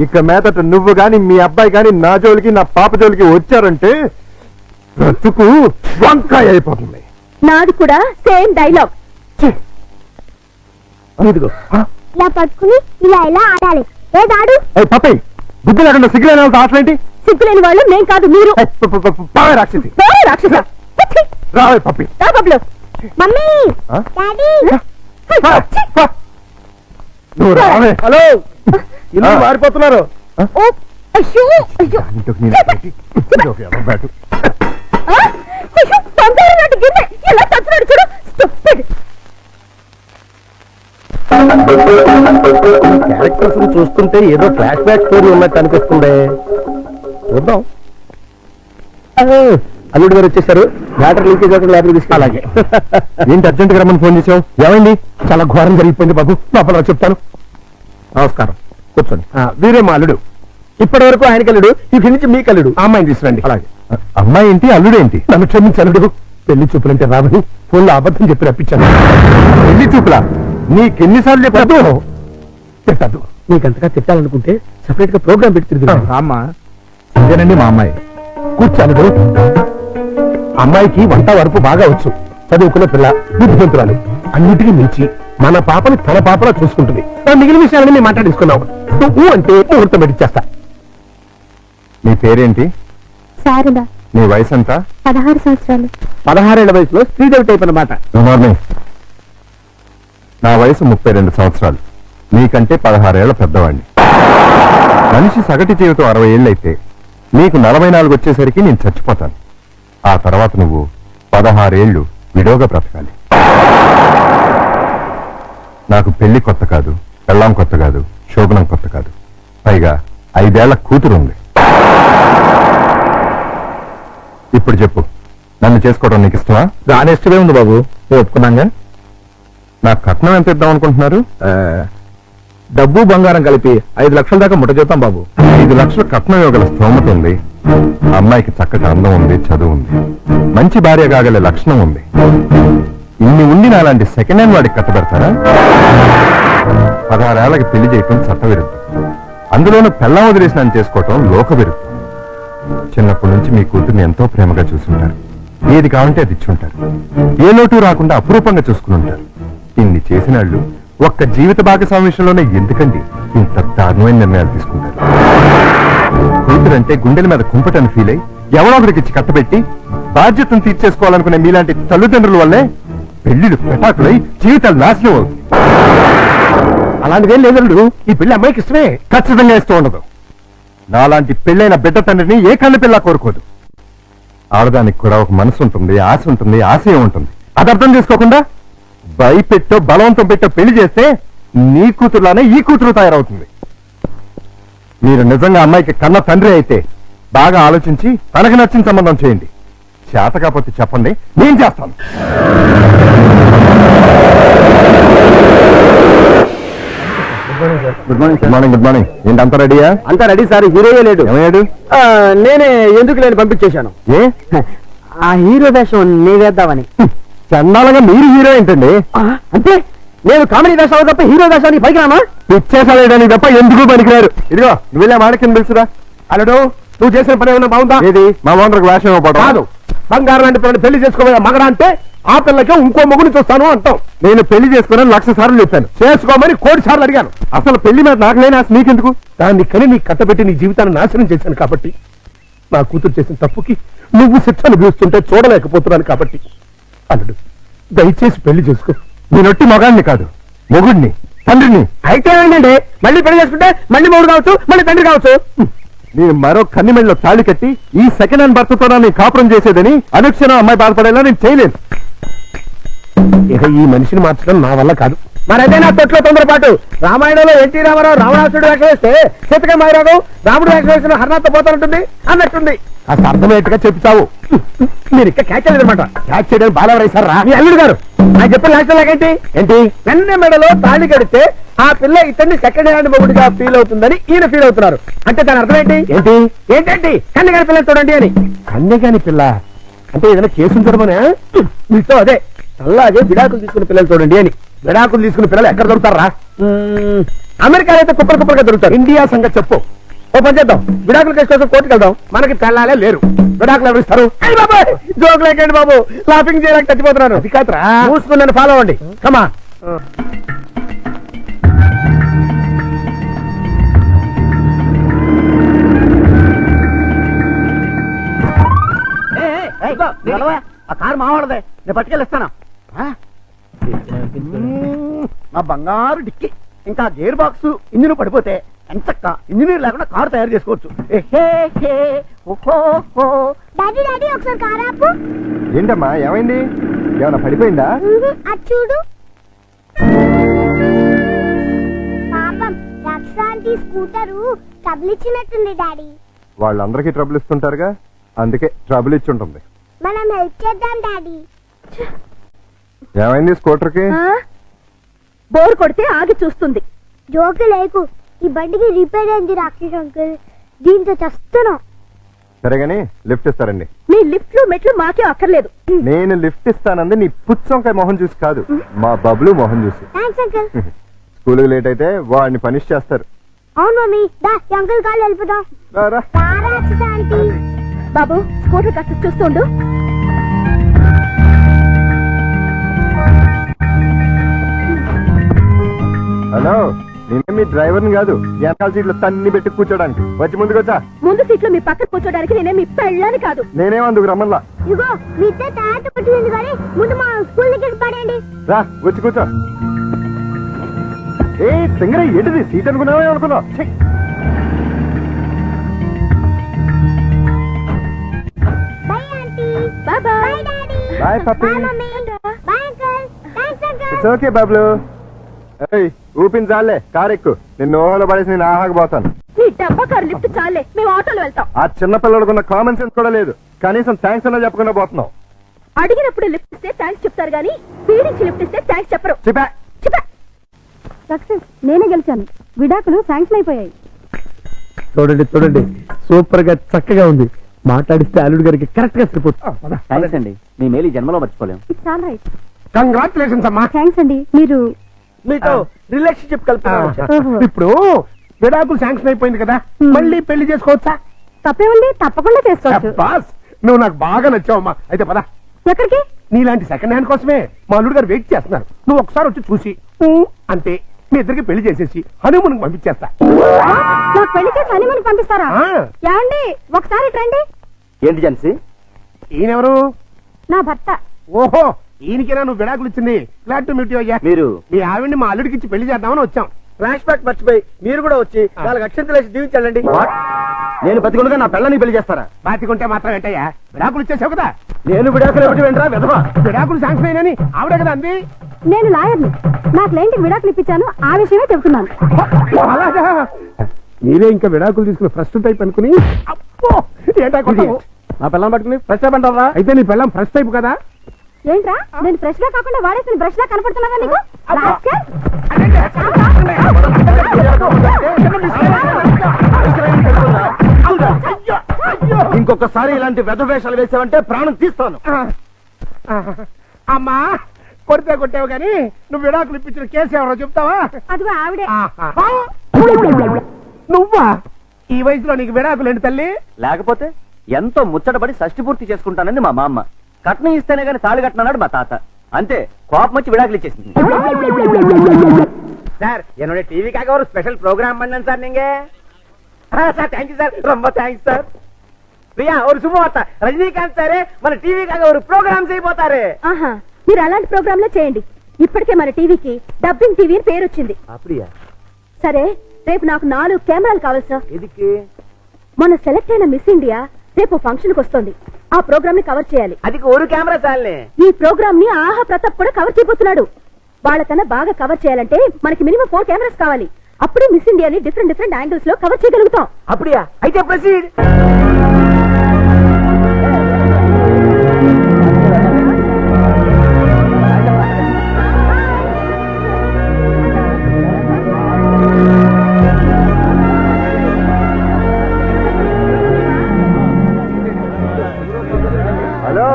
ఇక మీదట నువ్వు గాని మీ అబ్బాయి గాని నా జోలికి నా పాప జోలికి వచ్చారంటే బ్రతుకు వంకాయ అయిపోతుంది. నాది కూడా సేమ్ డైలాగ్. ఇదిగో ఇలా పట్టుకుని ఇలా ఇలా ఆడాలి. ఏదాడు? పప్పై బుద్ధి లేకుండా సిగ్గులేని వాళ్ళతో ఆటలేంటి? సిగ్గులేని వాళ్ళు మేం కాదు మీరు. పావే రాక్షసి. పోరా రాక్షస. ఛీ! రావే పప్పి. రా బబ్లు. మమ్మీ ఆ? డాడీ పా. నువ్వు రావే. హలో, ఇల్లు ఆ. మారిపోతున్నారు. ఓ అయ్యో అయ్యో ఇంటికి నేను పెట్టి, ఇదొక ఎర్ర బ్యాటు. ఆ? అయ్యో బంగారం లాంటి గిన్నె ఎలా తప్పున్నాడు చూడు. స్టూపిడ్. క్యారెక్టర్స్ చూస్తుంటే ఏదో ఫ్లాష్ బ్యాక్ స్టోరీ ఉన్నట్టు అనిపిస్తుంది. చూద్దాం. అల్లుడు గారు వచ్చేసారు. బ్యాటరీ లీకేజ్ అవుతుంది, లోపలికి తీసుకు. అలాగే. ఏంటి అర్జెంట్ గా రమ్మని ఫోన్ చేసావు? ఏమైంది? చాలా ఘోరం జరిగిపోయింది బాబు, లోపల చెప్తాను. నమస్కారం, కూర్చోండి. వీరే మా అల్లుడు. ఇప్పటి వరకు ఆయన కల్లుడు, ఇక్కడి నుంచి మీ కల్లుడు. ఆ అమ్మాయిని తీసుకురండి. అలాగే. అమ్మాయి ఏంటి, అల్లుడేంటి? నన్ను క్షమించలుడు, పెళ్లి చూపులంటే రావని ఫోన్లో అబద్ధం చెప్పి రప్పించాను. పెళ్లి చూపులా? నీకెన్నిసార్లు చెప్పదు? పెట్టద్దు. నీకంతగా తిట్టాలనుకుంటే సెపరేట్ గా ప్రోగ్రామ్ పెట్టి తిరుగుతాం. రామ్మా, ఇదేనండి మా అమ్మాయి. కూర్చాలుడు. అమ్మాయికి వంట వరపు బాగా వచ్చు, చదువుకున్న పిల్ల, బుద్ధిమంతురాలు. అన్నిటికీ మించి మన పాపని తన పాపలా చూసుకుంటుంది. ఆ మిగిలిన విషయాలని మేము మాట్లాడేసుకున్నావు. నువ్వు అంటే ముహూర్తం పెట్టిచ్చేస్తా. నీ పేరేంటి? శారద, నీ వయసు ఎంత? 16 సంవత్సరాలు. 16 ఏళ్ల వయసులో శ్రీదేవి టైప్ అన్నమాట. Good morning. నా వయసు 32 సంవత్సరాలు. నీకంటే 16 ఏళ్ల పెద్దవాడిని. మనిషి సగటు జీవితం 60 ఏళ్ళైతే నీకు 44 వచ్చేసరికి నేను చచ్చిపోతాను. ఆ తర్వాత నువ్వు 16 ఏళ్ళు విడోగా బ్రతకాలి. నాకు పెళ్లి కొత్త కాదు, పెళ్ళాం కొత్త కాదు, శోభనం కొత్త కాదు. పైగా 5 ఏళ్ల కూతురు ఉంది. ఇప్పుడు చెప్పు, నన్ను చేసుకోవడం నీకు ఇష్టమా? రానేష్టమే ఉంది బాబు, నేను ఒప్పుకున్నాగా. నాకు కట్నం ఎంత ఇద్దాం అనుకుంటున్నారు? డబ్బు బంగారం కలిపి 5 లక్షల దాకా ముట్ట చేద్దాం బాబు. 5 లక్షల కట్నం ఇవ్వగల స్తోమత ఉంది. అమ్మాయికి చక్కటి అందం ఉంది, చదువు ఉంది, మంచి భార్య కాగల లక్షణం ఉంది. ఇన్ని ఉండి నాలాంటి సెకండ్ హ్యాండ్ వాడికి కట్టబెడతారా? 16 ఏళ్ళకి పెళ్లి చేయటం చట్టవిరుద్ధం. అందులోనూ పెళ్ళం వదిలేసినాన్ని చేసుకోవటం లోక విరుద్ధం. చిన్నప్పటి నుంచి మీ కూతుర్ని ఎంతో ప్రేమగా చూసుంటారు. ఏది కావాలంటే అది ఇచ్చుంటారు. ఏ లోటు రాకుండా అపురూపంగా చూసుకుని ఉంటారు. ఇన్ని చేసినాళ్ళు ఒక్క జీవిత భాగస్వామి విషయంలోనే ఎందుకండి ఇంత దారుణమైన నిర్ణయాలు తీసుకుంటారు? కూతురంటే గుండెల మీద కుంపటని ఫీల్ అయి ఎవరో ఒకరికి ఇచ్చి కట్టబెట్టి బాధ్యతను తీర్చేసుకోవాలనుకునే మీలాంటి తల్లిదండ్రుల వల్లే పెళ్లిళ్ళు పెటాకులై జీవితాలు నాశనం అవుతుంది. అలాంటిదేం లేదు, ఈ పెళ్లి అమ్మాయికి ఇష్టమే. ఖచ్చితంగా ఇస్తూ ఉండదు. నాలాంటి పెళ్ళైన బిడ్డ తండ్రిని ఏ కన్ను పిల్ల కోరుకోదు. ఆడదానికి కూడా ఒక మనసు ఉంటుంది, ఆశ ఉంటుంది, ఆశయం ఉంటుంది. అది అర్థం చేసుకోకుండా భయపెట్టో బలవంతం పెట్టో పెళ్లి చేస్తే నీ కూతురులానే ఈ కూతురు తయారవుతుంది. మీరు నిజంగా అమ్మాయికి కన్న తండ్రి అయితే బాగా ఆలోచించి తనకు నచ్చిన సంబంధం చేయండి. చేత కాకపోతే చెప్పండి, నేను చేస్తాను. Good morning. Good morning. Good morning. ఏంటి అంతా రెడీయా? అంతా రెడీ సార్, హీరోయే లేడు. ఏమయ్యాడు? నేనే ఎందుకు లేని పంపించేశాను. ఏ ఆ హీరో వేషం నేవేద్దామని. చండాలంగా మీరు హీరో ఏంటండి? అంటే నేను కామెడీ వేషాలు తప్ప హీరో వేషానికి పైకిరామా? పిచ్చేసాలేడానికి తప్ప ఎందుకు పనికిరారు. ఇదిగో నువ్వు వెళ్ళా మాడకింద పిలుచురా. అల్లుడు, నువ్వు చేసిన పని ఏమైనా బాగుందా? ఏది మా ఓనర్కి వేషం ఇవ్వబడదు. కాదు, బంగారం లాంటి పిల్లని పెళ్లి చేసుకోబోయే మగడా అంటే ఆ పిల్లకి ఇంకో మొగుని చూస్తాను అంటాం. నేను పెళ్లి చేసుకుని 1,00,000 సార్లు చెప్పాను. చేసుకోమని 1,00,00,000 సార్లు అడిగాను. అసలు పెళ్లి మీద నాకు లేని ఆశ నీకెందుకు? దాన్ని కని నీ కట్టబెట్టి నీ జీవితాన్ని నాశనం చేశాను కాబట్టి, నా కూతురు చేసిన తప్పుకి నువ్వు శిక్ష అనుభవిస్తుంటే చూడలేకపోతున్నాను కాబట్టి, అల్లుడు దయచేసి పెళ్లి చేసుకో. నేనొట్టి మగాడిని కాదు, మొగుడిని, తండ్రిని. అయితే ఏంటండి, మళ్ళీ పెళ్లి చేసుకుంటే మళ్ళీ మూడు కావచ్చు, మళ్ళీ తండ్రి కావచ్చు. నేను మరో కన్నిమెళ్ళలో తాళి కట్టి ఈ సెకండ్ హ్యాండ్ భర్తతో నేను కాపురం చేసేదని అనుక్షణం అమ్మాయి బాధపడేలా నేను చేయలేను. ఇక ఈ మనిషిని మార్చడం నా వల్ల కాదు. మరైతే నా తొట్లో తొందరపాటు. రామాయణంలో ఎన్టీ రామారావు రావణాసుడు వేషం వేస్తే సీతక మాయరావు రాముడు వేషం వేసిన హర్నాథ్ పోతానంటుంది అన్నట్టుంది. అసలు అర్థమయ్యేట్టుగా చెప్తావు. మీరు ఇక్కడ క్యాచ్ చేయలేదన్నమాట. క్యాచ్ చేయడానికి బాగా వేశారా మీ అల్లుడు గారు? నాకు చెప్పిన లాస్ట్ లాగేంటి ఏంటి? వెన్న మెడలో తాళి కడితే ఆ పిల్ల ఇతన్ని సెకండ్ హ్యాండ్ మొగుడిగా ఫీల్ అవుతుందని ఈయన ఫీల్ అవుతున్నారు. అంటే దాని అర్థం ఏంటి? ఏంటి ఏంటండి కన్యగాని పిల్ల చూడండి అని. కన్యగాని పిల్ల అంటే ఏదైనా కేసు ఉంచడమనే మీతో అదే అలాగే విడాకులు తీసుకున్న పిల్లలు చూడండి అని. విడాకులు తీసుకున్న పిల్లలు ఎక్కడ దొరుకుతారా? అమెరికాలో అయితే కుప్పలు కుప్పలుగా దొరుకుతారు. ఇండియా సంగతి చెప్పు. ఓ పని చేద్దాం, విడాకుల కేసు కోసం కోర్టుకు వెళ్దాం. మనకి పెళ్ళాలే లేరు, విడాకులు ఎవరు ఇస్తారు? జోక్ లేకండి బాబు, లాఫింగ్ చేయలేక చచ్చిపోతున్నారు. అది కాదురా, మూసుకుని నన్ను ఫాలో అవ్వండి. కమా ఆ కారు మావాడదే, నేను పట్టుకెళ్ళిస్తాను. నా బంగారు డిక్కి ఇంకా గేర్ బాక్స్ ఇంజిన్ పడిపోతే ఎంచక్క ఇంజనీర్ లేకుండా కారు తయారు చేసుకోవచ్చు. డాడీ డాడీ ఒకసారి కారు ఆపు. ఏంటమ్మా ఏమైంది? ఏమైనా పడిపోయిందా? అది చూడు. పాపం రక్షాంటి స్కూటరు ట్రబుల్ ఇచ్చినట్టుంది డాడీ. వాళ్ళందరికీ ట్రబుల్ ఇస్తుంటారుగా, అందుకే ట్రబుల్ ఇచ్చి ఉంటుంది. మనం హెల్ప్ చేద్దాం డాడీ. ఏమైంది స్కూటర్ కి? బోర్ కొడితే ఆగి చూస్తుంది. జోకు లేకు, ఈ బండికి రిపేర్ అయింది రాకేష్ అంకుల్, దీంతో చస్తున్నాం. సరేగాని లిఫ్ట్ ఇస్తారండి. మీ లిఫ్ట్లు మెట్లు మాకే అక్కర్లేదు. నేను లిఫ్ట్ ఇస్తానంది నీ పుచ్చంకాయ మొహం చూసి కాదు, మా బబ్లు మొహం చూసి. Thanks uncle. స్కూల్కి లేట్ అయితే వాడిని పనిష్ చేస్తారు. అవును మమ్మీ, దా అంకుల్ కాళ్ళు వెళ్ళిపోదాం. రారా. ఆంటీ బాబు స్కూటర్ కాస్త చూస్తుండు. హలో, నేనే మీ డ్రైవర్ని కాదు, వెనకాల సీట్లో తన్ని పెట్టి కూర్చోడానికి. వచ్చి ముందుకొచ్చా. ముందు సీట్లో మీ పక్కన కూర్చోడానికి నేనే మీ పెళ్ళాని కాదు. నేనేం అందుకు రమ్మల్లా. ఇగో మీ ఇద్దరు తయారు పట్టింది కానీ ముందు మా స్కూల్ దగ్గర పడండి. రా వచ్చి కూర్చో. ఏ సింగర ఏంటిది సీట్ అనుకున్నావే అనుకున్నావు? Bye aunty. Bye bye. Bye daddy. Bye Pappi. Bye mummy. Bye uncle. Thanks uncle. It's okay Bablu. ఏయ్ ఊపిన చాలే, కారు ఎక్కు. నిన్ను ఓహలో పడేసి నేను ఆహాకపోతాను. నీ డబ్బా కారు లిఫ్ట్ చాలే, మేము ఆటోలో వెళ్తాం. ఆ చిన్న పిల్లలకున్న కామన్ సెన్స్ కూడా లేదు, కనీసం థ్యాంక్స్ అన్నా చెప్పకుండా పోతున్నావు. అడిగినప్పుడు లిఫ్ట్ ఇస్తే థ్యాంక్స్ చెప్తారు గానీ పీడించి లిఫ్ట్ ఇస్తే థ్యాంక్స్ చెప్పరు. చెప్పా. సక్సెస్, నేనే గెలిచాను. విడాకులు శాంక్షన్ అయిపోయాయి. చూడండి చూడండి, సూపర్ గా చక్కగా ఉంది. మాట్లాడిస్తే అల్లుడు గారికి కరెక్ట్ గా సరిపోతుంది. థ్యాంక్స్ అండి, మీ మేలు జన్మలో మర్చిపోలేం. It's all right. కంగ్రాచులేషన్స్ అమ్మా. థ్యాంక్స్ అండి. మీరు మీతో రిలేషన్షిప్ కలుపుతున్నాను. ఇప్పుడు విడాకులు శాంక్షన్ అయిపోయింది కదా, మళ్ళీ పెళ్లి చేసుకోవచ్చా? తప్పేముంది, తప్పకుండా చేసుకోవచ్చు. బాస్, నువ్వు నాకు బాగా నచ్చావమ్మా. అయితే పద. ఎక్కడికి? నీలాంటి సెకండ్ హ్యాండ్ కోసమే మా అల్లుడు గారు వెయిట్ చేస్తున్నారు. నువ్వు ఒకసారి వచ్చి చూసి అంటే మీ ఇద్దరికి పెళ్లి చేసేసి హనీమూన్ పంపించేస్తా. నాకు పెళ్లి చేసి హనీమూన్ పంపిస్తారా? ఆ. ఏమండి ఒకసారి రండి. ఏంటి జన్సీ? ఈయనెవరు? నా భర్త. ఓహో, ఈయనకేనా నువ్వు విడాకులు ఇచ్చింది? గ్లాడ్ టు మీట్ యు అయ్యా. మీరు మీ ఆవిడ్ని మా అల్లుడికి ఇచ్చి పెళ్లి చేద్దామని వచ్చాం. ఫ్లాష్ బ్యాక్ మర్చిపోయి మీరు కూడా వచ్చి 4 అక్షంతలు వేసి దీవించండి. నేను బతికుండగా నా పిల్లని పెళ్లి చేస్తారా? బాతికుంటే మాత్రం ఏంటయ్యా, విడాకులు ఇచ్చేసావు కదా. నేను విడాకులు ఎవరి వెంటరా విధవా? విడాకులు శాంక్షన్ అయినని ఆవిడే కదా అంది. నేను లాయర్ని, నా క్లయింట్కి విడాకులు ఇప్పించాను, ఆ విషయమే చెబుతున్నాను. అలాగా? మీరే ఇంకా విడాకులు తీసుకుని ఫస్ట్ టైప్ అనుకుని అప్పో ఏంటా కొట్టావు? నా పిల్లని పట్టుకుని ప్రశ్న అయితే నీ పెళ్ళం ఫస్ట్ టైప్ కదా. ఏంట్రా, నేను ఫ్రెష్ గా కాకుండా వాడేసిన బ్రష్ లా కనపడుతున్నాగా నీకు? రాస్కెల్. ఇంకొకసారి ఇలాంటి వెధవేషాలు వేసావంటే ప్రాణం తీస్తాను. అమ్మా, కొడితే కొట్టావు కానీ నువ్వు విడాకులు ఇప్పించిన కేసు ఎవరో చెప్తావా? అదిగో ఆవిడే. నువ్వా? ఈ వయసులో నీకు విడాకులు ఏంటి తల్లి? లేకపోతే ఎంతో ముచ్చటపడి షష్టి పూర్తి చేసుకుంటానని మా మామ, కట్నం ఇస్తేనే గాని తాళి కట్టనన్నాడు మా తాత. అంతే, కోపం వచ్చి విడాకులు ఇచ్చేసింది. சார் என்னோட டிவிக்காக ஒரு ஸ்பெஷல் ப்ரோக்ராம் பண்ணேன் சார் நீங்க. சார் தேங்க்யூ சார், ரொம்ப தேங்க்ஸ் சார். ప్రియా ஒரு శుభవార్త, రజనీకాంత్ సారే మన టీవీకాగా ఒక ప్రోగ్రామ్ చేయబోతారు. ఆహా, మీరు అలాంటి ప్రోగ్రామ్ లో చేయండి. ఇప్పటికే మన టీవీకి డబ్బింగ్ టీవీ అని పేరు వచ్చింది. அப்படியா? సరే, రేపు నాకు 4 కెమెరాలు కావాలి సార్. ఎదికి? మొన్న సెలెక్ట్ అయిన మిస్ ఇండియా రేపు ఫంక్షన్ కి వస్తుంది. ఆ ప్రోగ్రామ్ ని కవర్ చేయాలి. అది ఒక కెమెరా చాలే. ఈ ప్రోగ్రామ్ ని ఆహా ప్రతాప్ కూడా కవర్ చేయబోతున్నాడు. వాళ్ళకన్నా బాగా కవర్ చేయాలంటే మనకి మినిమం 4 కెమెరాస్ కావాలి. అప్పుడే మిస్ ఇండియాని డిఫరెంట్ యాంగిల్స్ లో కవర్ చేయగలుగుతాం. అప్పుడియా? అయితే ప్రొసీడ్. హలో,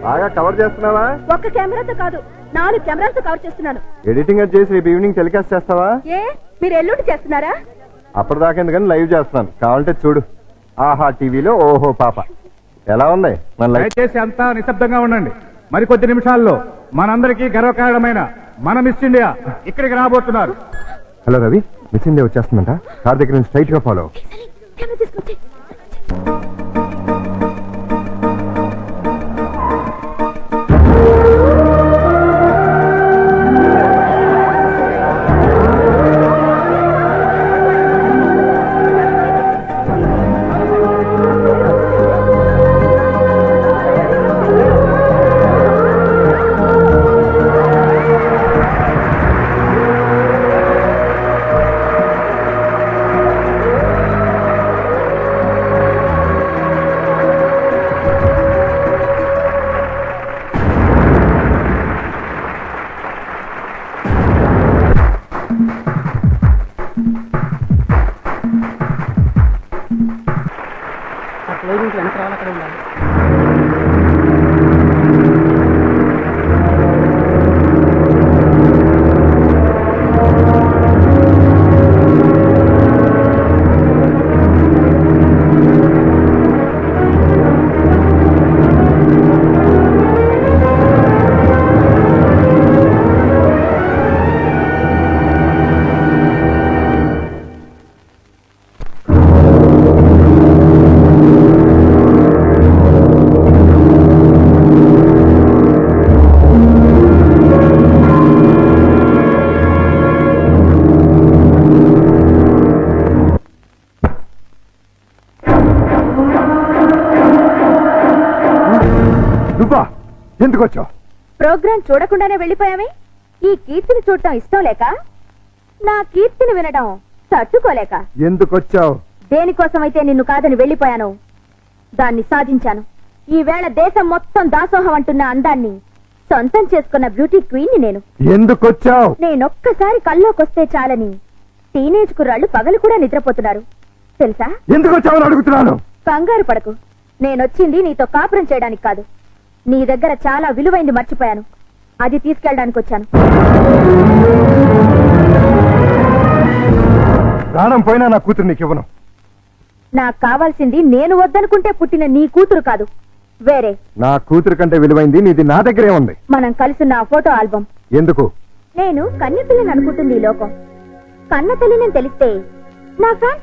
బాగా కవర్ చేస్తున్నావా? ఒక్క కెమెరాతో కాదు, 4 కెమెరాలతో కవర్ చేస్తున్నాను. ఎడిటింగ్ అది చేసి రేపు ఈవినింగ్ టెలికాస్ట్ చేస్తావా? ఏ మీరు ఎల్లుండి చేస్తున్నారా? అప్పటిదాకా ఎందుకని లైవ్ చేస్తున్నాను, కావాలంటే చూడు. ఆహా టీవీలో ఓహో పాప. ఎలా ఉంది మన లైవ్? దయచేసి అంతా నిశ్శబ్దంగా ఉండండి. మరికొద్ది నిమిషాల్లో మనందరికీ గర్వకారణమైన మన మిస్ ఇండియా ఇక్కడికి రాబోతున్నారు. హలో రవి, మిస్ ఇండియా వచ్చేస్తుందంట. కార్ దగ్గర నుంచి స్ట్రైట్ గా ఫాలో. కెమెరా తీసుకొచ్చి. నువ్వా? ఎందుకు వచ్చావు? ప్రోగ్రాం చూడకుండానే వెళ్ళిపోయామే. ఈ కీర్తిని చూడటం ఇష్టం లేక, నా కీర్తిని వినడం తట్టుకోలేక. ఎందుకు వచ్చావు? దేనికోసమైతే నిన్ను కాదని వెళ్ళిపోయాను, దాన్ని సాధించాను. ఈ వేళ దేశం మొత్తం దాసోహం అంటున్న అందాన్ని సొంతం చేసుకున్న బ్యూటీ క్వీన్ ని నేను. ఎందుకు వచ్చావు? నేనొక్కసారి కల్లోకొస్తే చాలని టీనేజ్ కుర్రాళ్ళు పగలు కూడా నిద్రపోతున్నారు తెలుసా? ఎందుకు వచ్చావని అడుగుతున్నాను. కంగారు పడకు, నేనొచ్చింది నీతో కాపురం చేయడానికి కాదు. నీ దగ్గర చాలా విలువైంది మర్చిపోయాను, అది తీసుకెళ్ళడానికి వచ్చాను. ప్రాణం పోయినా నా కూతురు నీకు ఇవ్వను. నాకు కావాల్సింది నేను వద్దనుకుంటే పుట్టిన నీ కూతురు కాదు, వేరే. నా కూతురు కంటే విలువైంది నీది నా దగ్గరే ఉంది. మనం కలిసిన ఫోటో ఆల్బమ్. ఎందుకు? నేను కన్నె పిల్లని అనుకుంటుంది ఈ లోకం. కన్న తల్లిని తెలిస్తే నా ఫ్యాన్స్